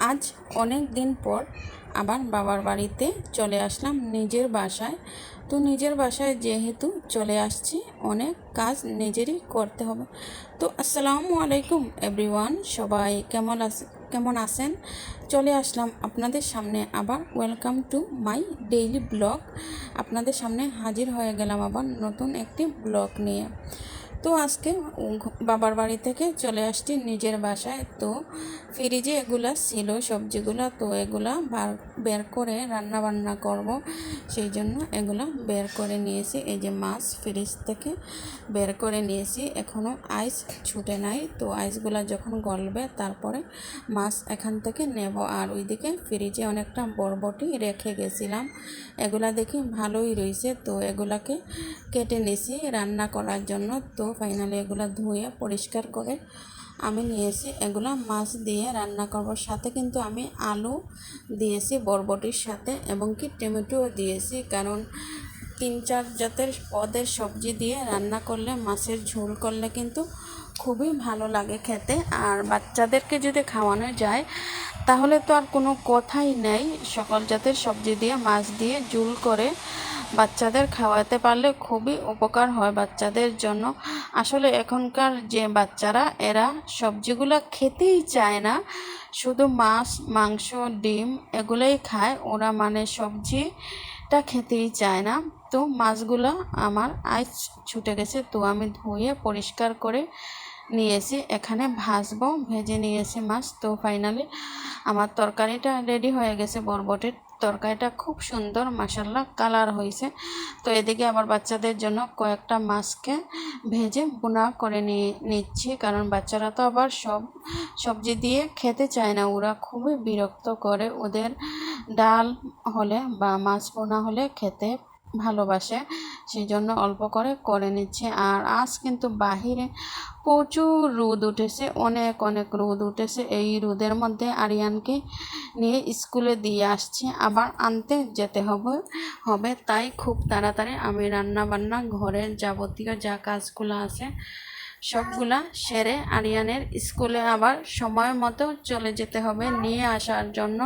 আজ অনেক দিন পর আবার বাবার বাড়িতে চলে আসলাম নিজের বাসায়। তো নিজের বাসায় যেহেতু চলে আসছি, অনেক কাজ নিজেরই করতে হবে। তো আসসালামু আলাইকুম এভরিওয়ান, সবাই কেমন আছেন? চলে আসলাম আপনাদের সামনে আবার। Welcome to my daily blog. আপনাদের সামনে হাজির হয়ে গেলাম আবার নতুন একটি ব্লগ নিয়ে। তো আজকে বাবার বাড়ি থেকে চলে আসছি নিজের বাসায়। তো ফ্রিজে এগুলা ছিল সবজিগুলা, তো এগুলা বের করে রান্না বান্না করব, সেই জন্য এগুলা বের করে নিয়েছি। এই যে মাছ ফ্রিজ থেকে বের করে নিয়েছি, এখনও আইস ছুটে নাই। তো আইসগুলা যখন গলবে তারপরে মাছ এখান থেকে নেব। আর ওইদিকে ফ্রিজে অনেকটা বরবটি রেখে গেছিলাম, এগুলা দেখি ভালোই রয়েছে, তো এগুলাকে কেটে নিয়েছি রান্না করার জন্য। তো ফাইনালি এগুলো ধুয়ে পরিষ্কার করে আমি নিয়েছি, এগুলো মাছ দিয়ে রান্না করব। সাথে কিন্তু আমি আলু দিয়েছি বরবটির সাথে, এবং কি টমেটোও দিয়েছি, কারণ 3-4 জাতের পদের সবজি দিয়ে রান্না করলে, মাছের ঝোল করলে কিন্তু খুবই ভালো লাগে খেতে। আর বাচ্চাদেরকে যদি খাওয়ানো যায় তাহলে তো আর কোনো কথাই নেই। সকল জাতের সবজি দিয়ে মাছ দিয়ে ঝোল করে বাচ্চাদের খাওয়াতে পারলে খুবই উপকার হয় বাচ্চাদের জন্য। আসলে এখনকার যে বাচ্চারা, এরা সবজিগুলো খেতেই চায় না, শুধু মাছ মাংস ডিম এগুলোই খায় ওরা, মানে সবজিটা খেতেই চায় না। তো মাছগুলো আমার আইস ছুটে গেছে, তো আমি ধুয়ে পরিষ্কার করে নিয়েছি, এখানে ভাজবো। ভেজে নিয়েছি মাছ। তো ফাইনালি আমার তরকারিটা রেডি হয়ে গেছে। বরবটির তরকারিটা খুব সুন্দর মাশাআল্লাহ কালার হয়েছে। তো এদিকে আবার বাচ্চাদের জন্য কয়েকটা মাছকে ভেজে বোনা করে নিচ্ছি, কারণ বাচ্চারা তো আবার সব সবজি দিয়ে খেতে চায় না, ওরা খুবই বিরক্ত করে। ওদের ডাল হলে বা মাছ বোনা হলে খেতে ভালোবাসে, সেই জন্য অল্প করে করে নিচ্ছে। আর আজ কিন্তু বাহিরে প্রচুর রোদ উঠেছে, অনেক অনেক রোদ উঠেছে। এই রোদের মধ্যে আরিয়ানকে নিয়ে স্কুলে দিয়ে আসছে, আবার আনতে যেতে হবে। তাই খুব তাড়াতাড়ি আমি রান্না বান্না ঘরের যাবতীয় যা কাজগুলো আছে সবগুলা সেরে আরিয়ানের স্কুলে আবার সময় মতো চলে যেতে হবে নিয়ে আসার জন্য।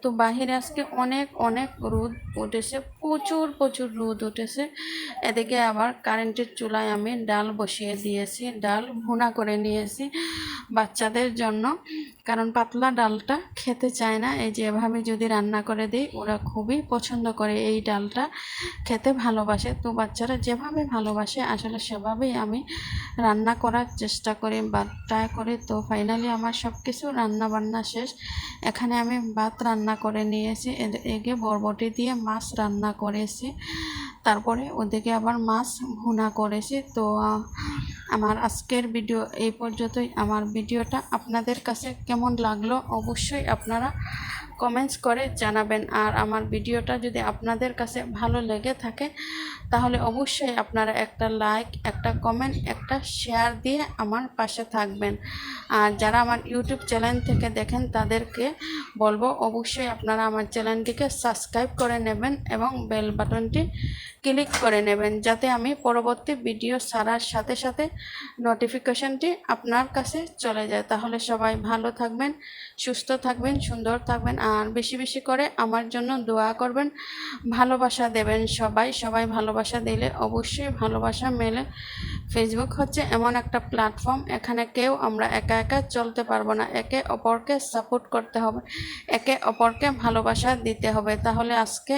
তো বাহিরে আজকে অনেক অনেক রোদ উঠেছে, প্রচুর প্রচুর রোদ উঠেছে। এদিকে আবার কারেন্টের চুলায় আমি ডাল বসিয়ে দিয়েছি, ডাল ভুনা করে নিয়েছি বাচ্চাদের জন্য, কারণ পাতলা ডালটা খেতে চায় না। এই যে এভাবে যদি রান্না করে দিই, ওরা খুবই পছন্দ করে, এই ডালটা খেতে ভালোবাসে। তো বাচ্চারা যেভাবে ভালোবাসে আসলে সেভাবেই আমি রান্না করার চেষ্টা করি বা ট্রাই করি। তো ফাইনালি আমার সব কিছু রান্না বান্না শেষ। এখানে আমি ভাত রান্না করে নিয়েছি, এদিকে বরবটি দিয়ে মাছ রান্না করেছি, তারপরে ওদিকে আবার মাছ ভুনা করেছি। তো আমার আজকের ভিডিও এই পর্যন্তই। আমার ভিডিওটা আপনাদের কাছে কেমন লাগলো অবশ্যই আপনারা কমেন্টস করে জানাবেন। আর আমার ভিডিওটা যদি আপনাদের কাছে ভালো লেগে থাকে তাহলে অবশ্যই আপনারা একটা লাইক, একটা কমেন্ট, একটা শেয়ার দিয়ে আমার পাশে থাকবেন। আর যারা আমার ইউটিউব চ্যানেল থেকে দেখেন তাদেরকে বলবো অবশ্যই আপনারা আমার চ্যানেলটিকে সাবস্ক্রাইব করে নেবেন এবং বেল বাটনটি ক্লিক করে নেবেন, যাতে আমি পরবর্তী ভিডিও ছাড়ার সাথে সাথে নোটিফিকেশনটি আপনার কাছে চলে যায়। তাহলে সবাই ভালো থাকবেন, সুস্থ থাকবেন, সুন্দর থাকবেন, আর বেশি বেশি করে আমার জন্য দোয়া করবেন, ভালোবাসা দেবেন। সবাই ভালোবাসা দিলে অবশ্যই ভালোবাসা মেলে। ফেসবুক হচ্ছে এমন একটা প্ল্যাটফর্ম, এখানে কেউ আমরা একা একা চলতে পারবো না, একে অপরকে সাপোর্ট করতে হবে, একে অপরকে ভালোবাসা দিতে হবে। তাহলে আজকে